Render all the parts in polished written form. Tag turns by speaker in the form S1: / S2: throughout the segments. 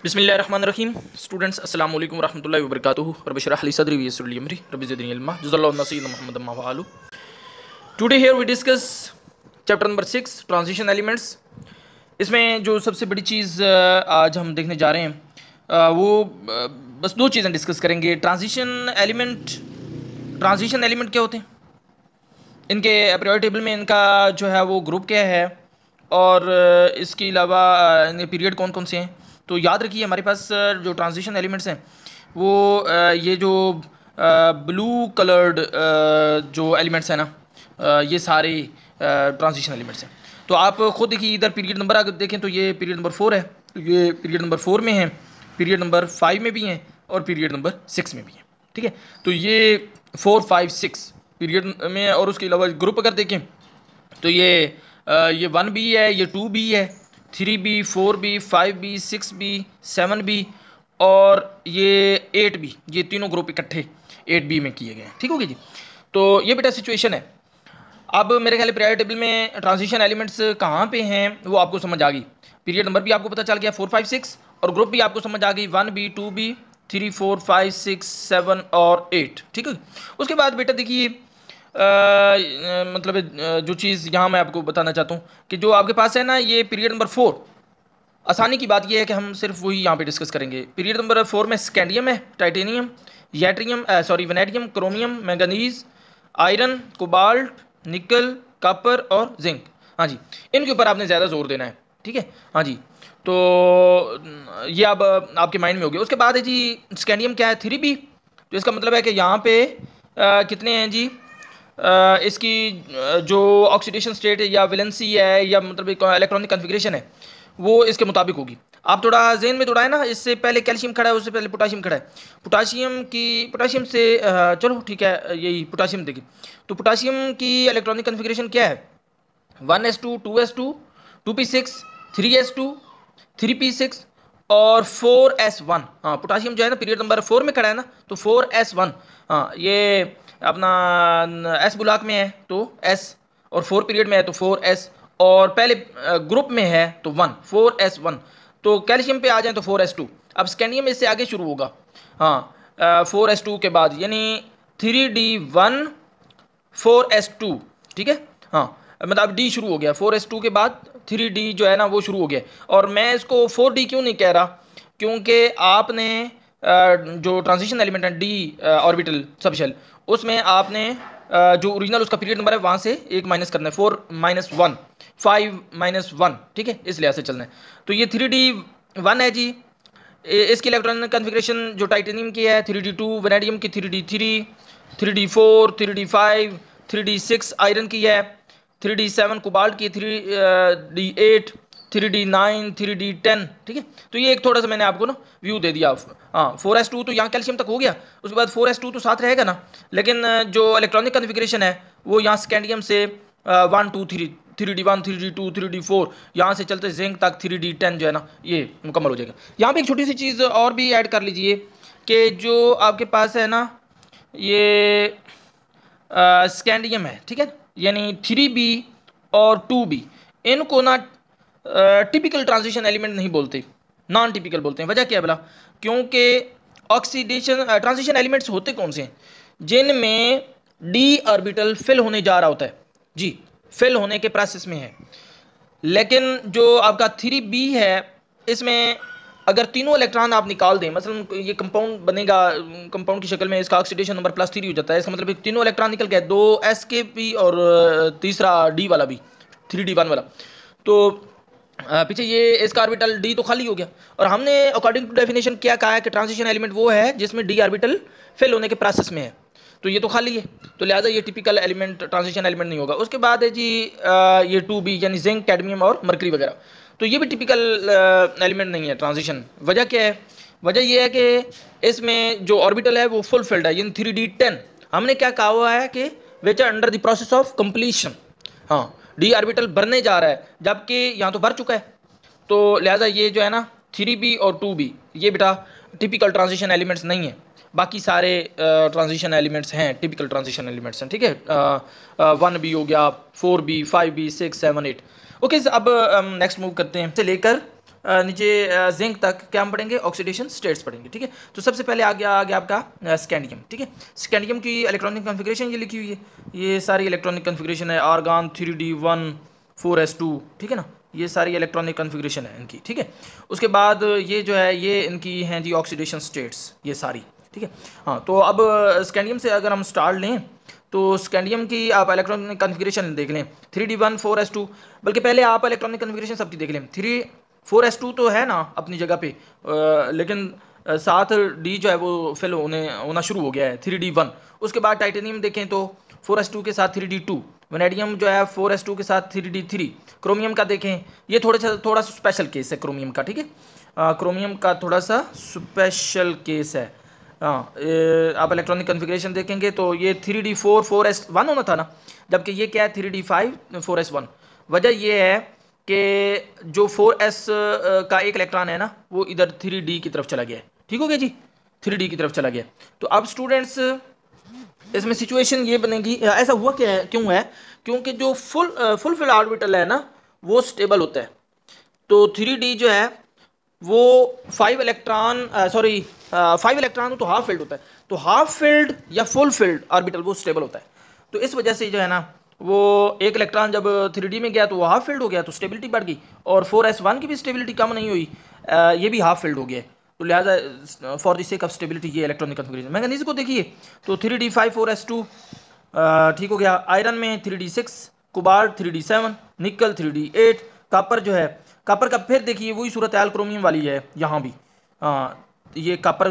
S1: बिस्मिल्लाहिर्रहमानिर्रहीम। स्टूडेंट्स अस्सलाम वालेकुम रहमतुल्लाहि व बरकातुहू। रब्बि इश्रह ली सदरी व यस्सिर ली अमरी रब्बि ज़िदनी इल्मा। जज़ाकल्लाहु अन्ना सय्यिदना मुहम्मद अम्मा वआलू। Today here we discuss chapter number 6 transition elements. इसमें जो सबसे बड़ी चीज़ आज हम देखने जा रहे हैं वो बस दो चीज़ें डिस्कस करेंगे। ट्रांजिशन एलिमेंट क्या होते हैं, इनके पीरियोडिक टेबल में इनका जो है वो ग्रुप क्या है, और इसके अलावा इनके पीरियड कौन कौन से हैं। तो याद रखिए हमारे पास जो ट्रांजिशन एलिमेंट्स हैं वो ये जो ब्लू कलर्ड जो एलिमेंट्स हैं ना, ये सारे ट्रांजिशन एलिमेंट्स हैं। तो आप खुद देखिए, इधर पीरियड नंबर अगर देखें तो ये पीरियड नंबर 4 है, तो ये पीरियड नंबर 4 में है, पीरियड नंबर 5 में भी हैं और पीरियड नंबर 6 में भी है। ठीक है, तो ये 4, 5, 6 पीरियड में। और उसके अलावा ग्रुप अगर देखें तो ये 1B है, ये 2B है, 3B, 4B, 5B, 6B, 7B और ये 8B, ये तीनों ग्रुप इकट्ठे 8B में किए गए हैं। ठीक होगी जी। तो ये बेटा सिचुएशन है। अब मेरे ख्याल पीरियड टेबल में ट्रांजिशन एलिमेंट्स कहाँ पे हैं वो आपको समझ आ गई। पीरियड नंबर भी आपको पता चल गया 4, 5, 6, और ग्रुप भी आपको समझ आ गई 1B, 2B, 3, 4, 5, 6, 7 और 8। ठीक है, उसके बाद बेटा देखिए मतलब जो चीज़ यहाँ मैं आपको बताना चाहता हूँ कि जो आपके पास है ना, ये पीरियड नंबर 4, आसानी की बात यह है कि हम सिर्फ वही यहाँ पे डिस्कस करेंगे। पीरियड नंबर 4 में स्कैंडियम है, titanium, vanadium, chromium, manganese, iron, cobalt, निकल, कॉपर और जिंक। हाँ जी, इनके ऊपर आपने ज़्यादा जोर देना है। ठीक है, हाँ जी। तो ये अब आपके माइंड में हो गया। उसके बाद है जी स्कैंडियम क्या है, 3B। तो इसका मतलब है कि यहाँ पे कितने हैं जी, इसकी जो ऑक्सीडेशन स्टेट है या वैलेंसी है या मतलब इलेक्ट्रॉनिक कॉन्फ़िगरेशन है वो इसके मुताबिक होगी। आप थोड़ा ज़हन में थोड़ा है ना, इससे पहले कैल्शियम खड़ा है, उससे पहले पोटाशियम खड़ा है। पोटाशियम से चलो ठीक है, यही पोटाशियम देखिए। तो पोटाशियम की इलेक्ट्रॉनिक कॉन्फ़िगरेशन क्या है, 1s2, 2s2, 2p6, 3s2, 3p6 और 4s1। हाँ, पोटाशियम जो है ना पीरियड नंबर 4 में खड़ा है ना, तो 4s1। हाँ, ये अपना एस ब्लॉक में है तो s, और 4 पीरियड में है तो 4s, और पहले ग्रुप में है तो 1, 4s1। तो कैल्शियम पे आ जाए तो 4s2। अब स्कैंडियम इससे आगे शुरू होगा, हाँ 4s2 के बाद, यानी 3d1, 4s2। ठीक है, हाँ मतलब डी शुरू हो गया, 4s2 के बाद 3d जो है ना वो शुरू हो गया। और मैं इसको 4d क्यों नहीं कह रहा, क्योंकि आपने जो ट्रांजिशन एलिमेंट है डी ऑर्बिटल सबशेल, उसमें आपने जो ओरिजिनल उसका पीरियड नंबर है वहां से एक माइनस करना है, 4 - 1, 5 - 1। ठीक है, इस लिहाज से चलना है। तो ये 3d1 है जी। इसकी इलेक्ट्रॉनिक कॉन्फ़िगरेशन जो टाइटेनियम की है 3d2, वैनेडियम की 3d3, 3d4, 3d5, 3d6 iron की है, 3d7 कोबाल्ट की, 3d8, 3d9, 3d10। ठीक है, तो ये एक थोड़ा सा मैंने आपको ना व्यू दे दिया। हाँ 4s2 तो यहाँ कैल्शियम तक हो गया, उसके बाद 4s2 तो साथ रहेगा ना, लेकिन जो इलेक्ट्रॉनिक कॉन्फ़िगरेशन है वो यहाँ स्कैंडियम से 1, 2, 3, 3d1, 3d2, 3d4 यहाँ से चलते जिंक तक 3d10 जो है ना ये मुकम्मल हो जाएगा। यहाँ पे एक छोटी सी चीज़ और भी ऐड कर लीजिए कि जो आपके पास है ना ये स्कैंडियम है, ठीक है, यानी 3B और 2B, इनको ना टिपिकल ट्रांजिशन एलिमेंट नहीं बोलते, नॉन टिपिकल बोलते हैं। वजह क्या है भला, क्योंकि ऑक्सीडेशन ट्रांजिशन एलिमेंट्स होते कौन से हैं, जिनमें डी ऑर्बिटल फिल होने जा रहा होता है जी, फिल होने के प्रोसेस में है। लेकिन जो आपका 3B है, इसमें अगर तीनों इलेक्ट्रॉन आप निकाल दें, मसलन ये कंपाउंड बनेगा, कंपाउंड की शक्ल में इसका ऑक्सीडेशन नंबर +3 हो जाता है, इसका मतलब तीनों इलेक्ट्रॉन निकल गए, 2s के भी और तीसरा D वाला भी, 3d1 वाला। तो पीछे ये इसका ऑर्बिटल D तो खाली हो गया। और हमने अकॉर्डिंग टू डेफिनेशन क्या कहा है कि ट्रांजिशन एलिमेंट वो है जिसमें D ऑर्बिटल फिल होने के प्रोसेस में है, तो ये तो खाली है, तो लिहाजा ये टिपिकल एलिमेंट ट्रांजिशन एलिमेंट नहीं होगा। उसके बाद है जी ये 2B यानी जिंक, कैडमियम और मरकरी वगैरह, तो ये भी टिपिकल एलिमेंट नहीं है ट्रांजिशन। वजह क्या है, वजह ये है कि इसमें जो ऑर्बिटल है वो फुल फिल्ड है, यानी 3d10। हमने क्या कहा हुआ है कि which are under the process of completion. हाँ, D ऑर्बिटल भरने जा रहा है, जबकि यहाँ तो भर चुका है, तो लिहाजा ये जो है ना 3B और 2B ये बेटा टिपिकल ट्रांजिशन एलिमेंट्स नहीं है। बाकी सारे ट्रांजिशन एलिमेंट्स हैं, टिपिकल ट्रांजिशन एलिमेंट्स हैं। ठीक है, 1B हो गया, 4B, 5B, 6, 7, 8। ओके, अब नेक्स्ट मूव करते हैं से लेकर नीचे जिंक तक क्या हम पढ़ेंगे, ऑक्सीडेशन स्टेट्स पढ़ेंगे। ठीक है, तो सबसे पहले आ गया आपका स्कैंडियम। ठीक है, स्कैंडियम की इलेक्ट्रॉनिक कॉन्फ़िगरेशन ये लिखी हुई है, ये सारी इलेक्ट्रॉनिक कॉन्फ़िगरेशन है, आर्गन 3d1 4s2। ठीक है ना, ये सारी इलेक्ट्रॉनिक कॉन्फ़िगरेशन है इनकी। ठीक है, उसके बाद ये जो है ये इनकी हैं जी ऑक्सीडेशन स्टेट्स ये सारी। ठीक है, हाँ, तो अब स्कैंडियम से अगर हम स्टार्ट लें तो स्कैंडियम की आप इलेक्ट्रॉनिक कॉन्फ़िगरेशन देख लें 3d1 4s2, बल्कि पहले आप इलेक्ट्रॉनिक कॉन्फ़िगरेशन सबकी देख लें। 4s2 तो है ना अपनी जगह पे, लेकिन साथ डी जो है वो फिल होना शुरू हो गया है 3d1। उसके बाद टाइटेनियम देखें तो 4s2 के साथ 3d2, वेनेडियम जो है 4s2 के साथ 3d3। क्रोमियम का देखें, ये थोड़ा सा स्पेशल केस है क्रोमियम का। ठीक है, क्रोमियम का थोड़ा सा स्पेशल केस है। हाँ, आप इलेक्ट्रॉनिक कॉन्फ़िगरेशन देखेंगे तो ये 3d4 4s1 होना था ना, जबकि ये क्या है 3d5 4s1। वजह ये है कि जो 4s का एक इलेक्ट्रॉन है ना वो इधर 3d की तरफ चला गया है। ठीक हो गया जी, 3d की तरफ चला गया। तो अब स्टूडेंट्स इसमें सिचुएशन ये बनेगी, ऐसा हुआ क्या है, क्यों है, क्योंकि जो फुल ऑर्बिटल है ना वो स्टेबल होता है। तो 3d जो है वो 5 इलेक्ट्रॉन तो हाफ फिल्ड होता है, तो हाफ फिल्ड या फुल फिल्ड ऑर्बिटल वो स्टेबल होता है। तो इस वजह से जो है ना वो एक इलेक्ट्रॉन जब 3d में गया तो वो हाफ फिल्ड हो गया, तो स्टेबिलिटी बढ़ गई, और 4s1 की भी स्टेबिलिटी कम नहीं हुई, ये भी हाफ फिल्ड हो गया। तो लिहाजा for the sake of stability ये इलेक्ट्रॉनिक कॉन्फ़िगरेशन। मैंगनीज को देखिए तो 3d5 4s2 ठीक हो गया, आयरन में 3d6, कोबाल्ट 3d7, निकल 3d8, कापर जो है कापर का फिर देखिए वही सूरत हाल क्रोमियम वाली है यहाँ भी। ये कापर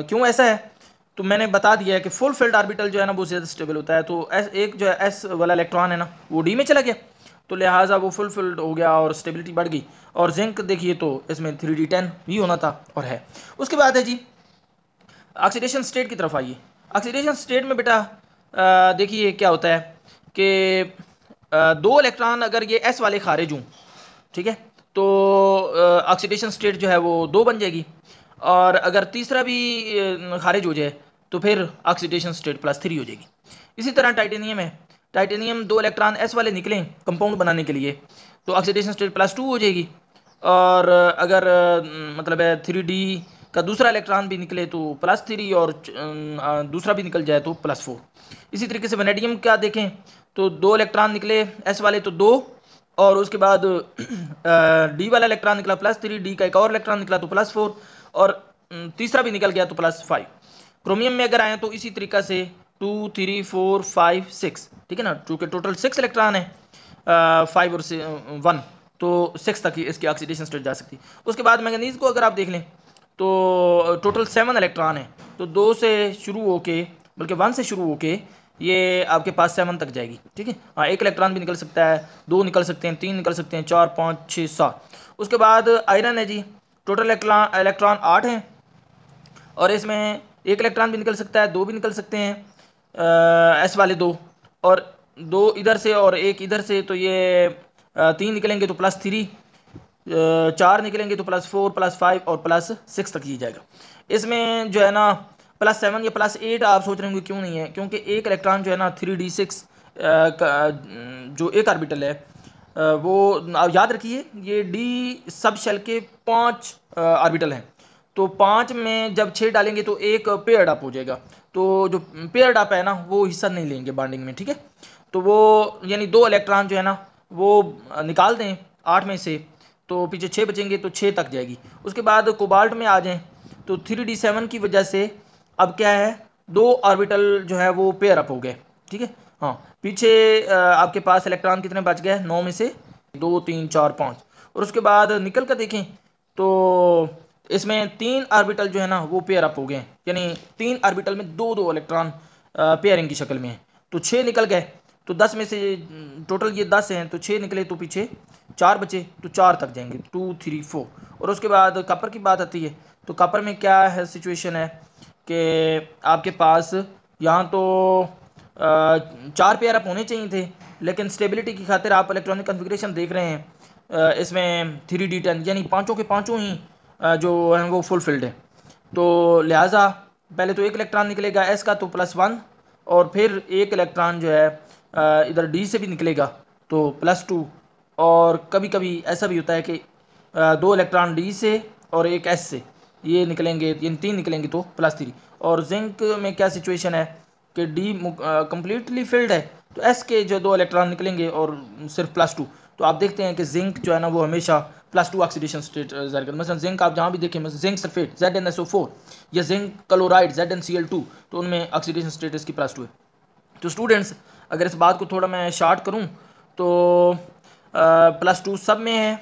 S1: क्यों ऐसा है, तो मैंने बता दिया है कि फुल फिल्ड ऑर्बिटल जो है ना वो ज़्यादा स्टेबल होता है। तो एक जो है एस वाला इलेक्ट्रॉन है ना वो डी में चला गया, तो लिहाजा वो फुल फिल्ड हो गया और स्टेबिलिटी बढ़ गई। और जिंक देखिए तो इसमें 3d10 भी होना था और है। उसके बाद है जी ऑक्सीडेशन स्टेट की तरफ आइए। ऑक्सीडेशन स्टेट में बेटा देखिए क्या होता है कि दो इलेक्ट्रॉन अगर ये एस वाले खारिज हों, ठीक है, तो ऑक्सीडेशन स्टेट जो है वो 2 बन जाएगी, और अगर तीसरा भी खारिज हो जाए तो फिर ऑक्सीडेशन स्टेट +3 हो जाएगी। इसी तरह टाइटेनियम है, टाइटेनियम 2 इलेक्ट्रॉन एस वाले निकलें कंपाउंड बनाने के लिए तो ऑक्सीडेशन स्टेट +2 हो जाएगी, और अगर मतलब है 3d का दूसरा इलेक्ट्रॉन भी निकले तो +3, और दूसरा भी निकल जाए तो +4। इसी तरीके से वेनेडियम का देखें तो 2 इलेक्ट्रॉन निकले एस वाले तो 2, और उसके बाद डी वाला इलेक्ट्रॉन निकला +3, डी का एक और इलेक्ट्रॉन निकला तो +4, और तीसरा भी निकल गया तो +5। क्रोमियम में अगर आए तो इसी तरीका से 2 3 4 5 6, ठीक है ना, चूँकि टोटल 6 इलेक्ट्रॉन है, 5 और 1, तो 6 तक ही इसकी ऑक्सीडेशन स्टेट जा सकती है। उसके बाद मैंगनीज को अगर आप देख लें तो टोटल 7 इलेक्ट्रॉन है, तो 2 से शुरू होके, बल्कि 1 से शुरू होके ये आपके पास 7 तक जाएगी। ठीक है, हाँ, एक इलेक्ट्रॉन भी निकल सकता है, 2 निकल सकते हैं, 3 निकल सकते हैं, 4 5 6 7। उसके बाद आयरन है जी, टोटल इलेक्ट्रॉन 8 हैं, और इसमें एक इलेक्ट्रॉन भी निकल सकता है, 2 भी निकल सकते हैं एस वाले 2, और 2 इधर से और एक इधर से, तो ये 3 निकलेंगे तो +3, 4 निकलेंगे तो +4 +5 और +6 तक ही जाएगा। इसमें जो है ना +7 या +8 आप सोच रहे होंगे क्यों नहीं है, क्योंकि एक इलेक्ट्रॉन जो है ना 3d6 जो एक ऑर्बिटल है वो आप याद रखिए ये डी सब शेल के 5 ऑर्बिटल हैं, तो 5 में जब 6 डालेंगे तो एक पेयर्ड अप हो जाएगा, तो जो पेयर्ड अप है ना वो हिस्सा नहीं लेंगे बॉन्डिंग में। ठीक है, तो वो यानी 2 इलेक्ट्रॉन जो है ना वो निकाल दें 8 में से, तो पीछे 6 बचेंगे, तो 6 तक जाएगी। उसके बाद कोबाल्ट में आ जाएं तो 3d7 की वजह से अब क्या है, 2 ऑर्बिटल जो है वो पेयर अप हो गए। ठीक है, हाँ, पीछे आपके पास इलेक्ट्रॉन कितने बच गए, 9 में से 2 3 4 5। और उसके बाद निकल कर देखें तो इसमें 3 ऑर्बिटल जो है ना वो पेयर अप हो गए, यानी 3 ऑर्बिटल में 2 इलेक्ट्रॉन पेयरिंग की शक्ल में है, तो 6 निकल गए, तो 10 में से टोटल ये 10 हैं, तो 6 निकले तो पीछे 4 बचे, तो 4 तक जाएंगे, 2 3 4। और उसके बाद कॉपर की बात आती है, तो कॉपर में क्या है सिचुएशन है कि आपके पास यहाँ तो 4 पेयर अप होने चाहिए थे, लेकिन स्टेबिलिटी की खातिर आप इलेक्ट्रॉनिक कॉन्फ़िगरेशन देख रहे हैं इसमें 3d10 यानी पाँचों के पाँचों ही जो हैं वो फुल फिल्ड है, तो लिहाजा पहले तो एक इलेक्ट्रॉन निकलेगा एस का तो +1, और फिर एक इलेक्ट्रॉन जो है इधर डी से भी निकलेगा तो +2, और कभी कभी ऐसा भी होता है कि दो इलेक्ट्रॉन डी से और एक एस से, ये निकलेंगे, इन 3 निकलेंगे तो +3। और जिंक में क्या सिचुएशन है कि डी कंप्लीटली फिल्ड है, तो एस के जो 2 इलेक्ट्रॉन निकलेंगे और सिर्फ +2। तो आप देखते हैं कि जिंक जो है ना वो हमेशा +2 ऑक्सीडेशन स्टेट जाहिर करता है। मतलब जिंक आप जहाँ भी देखें, मतलब जिंक सल्फेट ZnSO4 या जिंक क्लोराइड ZnCl2, तो उनमें ऑक्सीडेशन स्टेट इसकी +2 है। तो स्टूडेंट्स, अगर इस बात को थोड़ा मैं शार्ट करूँ तो +2 सब में है,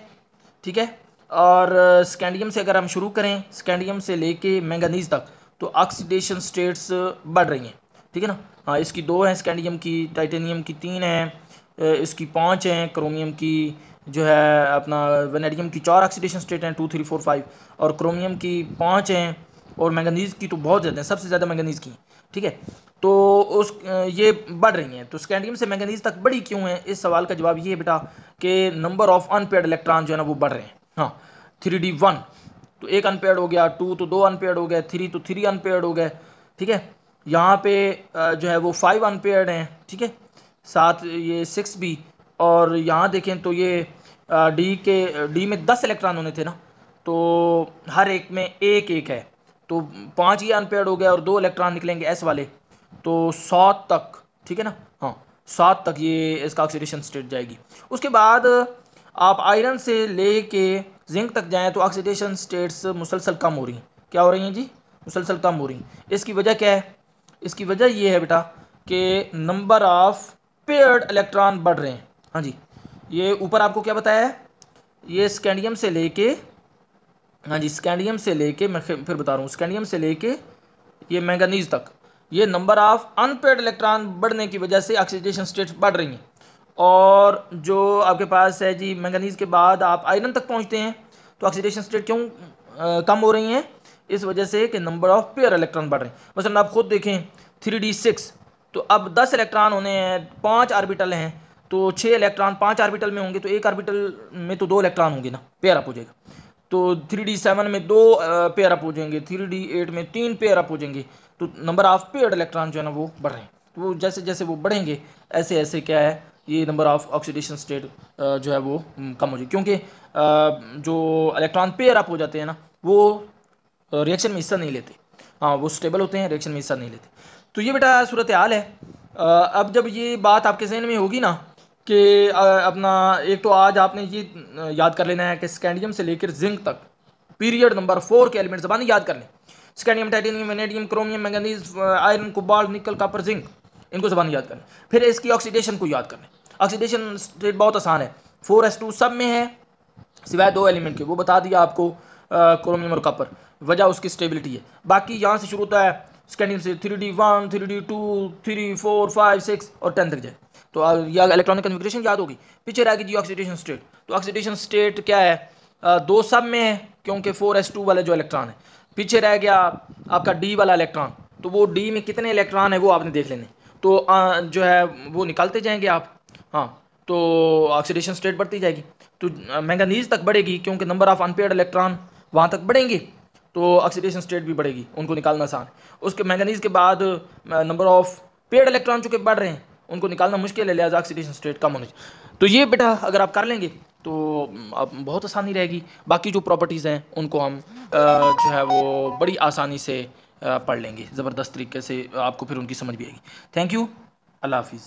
S1: ठीक है। और स्कैंडियम से अगर हम शुरू करें, स्कैंडियम से लेके मैंगनीज तक, तो ऑक्सीडेशन स्टेट्स बढ़ रही हैं, ठीक है ना। हाँ, इसकी 2 हैं स्कैंडियम की, टाइटेनियम की 3 हैं, इसकी 5 हैं, क्रोमियम की जो है अपना वेनेडियम की 4 ऑक्सीडेशन स्टेट हैं, 2 3 4 5, और क्रोमियम की 5 हैं, और मैंगनीज की तो बहुत ज़्यादा हैं, सबसे ज़्यादा मैंगनीज की, ठीक है। तो उस ये बढ़ रही हैं। तो स्कैंडियम से मैंगनीज तक बढ़ी क्यों है, इस सवाल का जवाब ये है बेटा कि नंबर ऑफ अनपेयर्ड इलेक्ट्रॉन जो है ना वो बढ़ रहे हैं। हाँ, 3d1 तो 1 अनपेयर्ड हो गया, 2 तो 2 अनपेयर्ड हो गए, 3 तो 3 अनपेयर्ड हो गए, ठीक है। यहाँ पे जो है वो 5 अनपेयर्ड हैं, ठीक है, साथ ये 6 भी। और यहाँ देखें तो ये डी में 10 इलेक्ट्रॉन होने थे ना, तो हर एक में एक एक है, तो 5 ही अनपेयर्ड हो गया और 2 इलेक्ट्रॉन निकलेंगे एस वाले, तो 7 तक, ठीक है ना। हाँ, 7 तक ये इसका ऑक्सीडेशन स्टेट जाएगी। उसके बाद आप आयरन से लेके जिंक तक जाएं तो ऑक्सीडेशन स्टेट्स मुसलसल कम हो रही हैं। क्या हो रही हैं जी? मुसलसल कम हो रही हैं। इसकी वजह क्या है? इसकी वजह ये है बेटा कि नंबर ऑफ पेयर्ड इलेक्ट्रॉन बढ़ रहे हैं। हाँ जी, ये ऊपर आपको क्या बताया है, ये स्कैंडियम से लेके, हाँ जी, स्कैंडियम से लेके, मैं फिर बता रहा हूँ, स्कैंडियम से लेके ये मैंगनीज तक, ये नंबर ऑफ अनपेयर्ड इलेक्ट्रॉन बढ़ने की वजह से ऑक्सीडेशन स्टेट्स बढ़ रही हैं। और जो आपके पास है जी, मैंगनीज के बाद आप आयरन तक पहुंचते हैं तो ऑक्सीडेशन स्टेट क्यों कम हो रही हैं? इस वजह से कि नंबर ऑफ पेयर इलेक्ट्रॉन बढ़ रहे हैं। मसलन आप खुद देखें 3d6, तो अब 10 इलेक्ट्रॉन होने हैं, 5 ऑर्बिटल हैं, तो 6 इलेक्ट्रॉन 5 ऑर्बिटल में होंगे, तो एक ऑर्बिटल में तो 2 इलेक्ट्रॉन होंगे ना, पेयर अप हो जाएगा। तो 3d7 में 2 पेयर अप हो जाएंगे, 3d8 में 3 पेयर अप हो जाएंगे, तो नंबर ऑफ पेयर्ड इलेक्ट्रॉन जो है ना वो बढ़ रहे हैं। तो वो जैसे जैसे वो बढ़ेंगे ऐसे ऐसे क्या है, ये नंबर ऑफ ऑक्सीडेशन स्टेट जो है वो कम हो जाएगी, क्योंकि जो इलेक्ट्रॉन पेयर अप हो जाते हैं ना वो रिएक्शन में हिस्सा नहीं लेते। हाँ, वो स्टेबल होते हैं, रिएक्शन में हिस्सा नहीं लेते। तो ये बेटा सूरत हाल है। अब जब ये बात आपके जहन में होगी ना कि अपना एक तो आज आपने ये याद कर लेना है कि स्कैंडियम से लेकर जिंक तक पीरियड नंबर 4 के एलिमेंट ज़बानी याद कर लें। Scandium, titanium, vanadium, chromium, manganese, iron, cobalt, निकल, कॉपर, जिंक, इनको ज़बानी याद कर लें। फिर इसकी ऑक्सीडेशन को याद कर लें। ऑक्सीडेशन स्टेट बहुत आसान है, 4s2 सब में है सिवाय 2 एलिमेंट के, वो बता दिया आपको, क्रोमियम और कॉपर, वजह उसकी स्टेबिलिटी है। बाकी यहाँ से शुरू होता है स्कैंडियम से 3d1, 3d2, 3, 4, 5, 6 और 10 तक जाए, तो यह इलेक्ट्रॉनिक कन्फिग्रेशन याद होगी। पीछे रह गई जी ऑक्सीडेशन स्टेट। तो ऑक्सीडेशन स्टेट क्या है? 2 सब में है, क्योंकि 4s2 वाले जो इलेक्ट्रॉन है। पीछे रह गया आपका डी वाला इलेक्ट्रॉन, तो वो डी में कितने इलेक्ट्रॉन है वो आपने देख लेने, तो जो है वो निकालते जाएंगे आप। हाँ, तो ऑक्सीडेशन स्टेट बढ़ती जाएगी। तो मैंगनीज तक बढ़ेगी, क्योंकि नंबर ऑफ अनपेयर्ड इलेक्ट्रॉन वहाँ तक बढ़ेंगे, तो ऑक्सीडेशन स्टेट भी बढ़ेगी, उनको निकालना आसान है। उसके मैंगनीज के बाद नंबर ऑफ पेयर्ड इलेक्ट्रॉन चूँकि बढ़ रहे हैं, उनको निकालना मुश्किल है, लिहाजा ऑक्सीडेशन स्टेट कम होने चाहिए। तो ये बेटा अगर आप कर लेंगे तो अब बहुत आसानी रहेगी। बाकी जो प्रॉपर्टीज़ हैं उनको हम जो है वो बड़ी आसानी से पढ़ लेंगे, ज़बरदस्त तरीके से, आपको फिर उनकी समझ भी आएगी। थैंक यू, अल्लाह हाफिज़।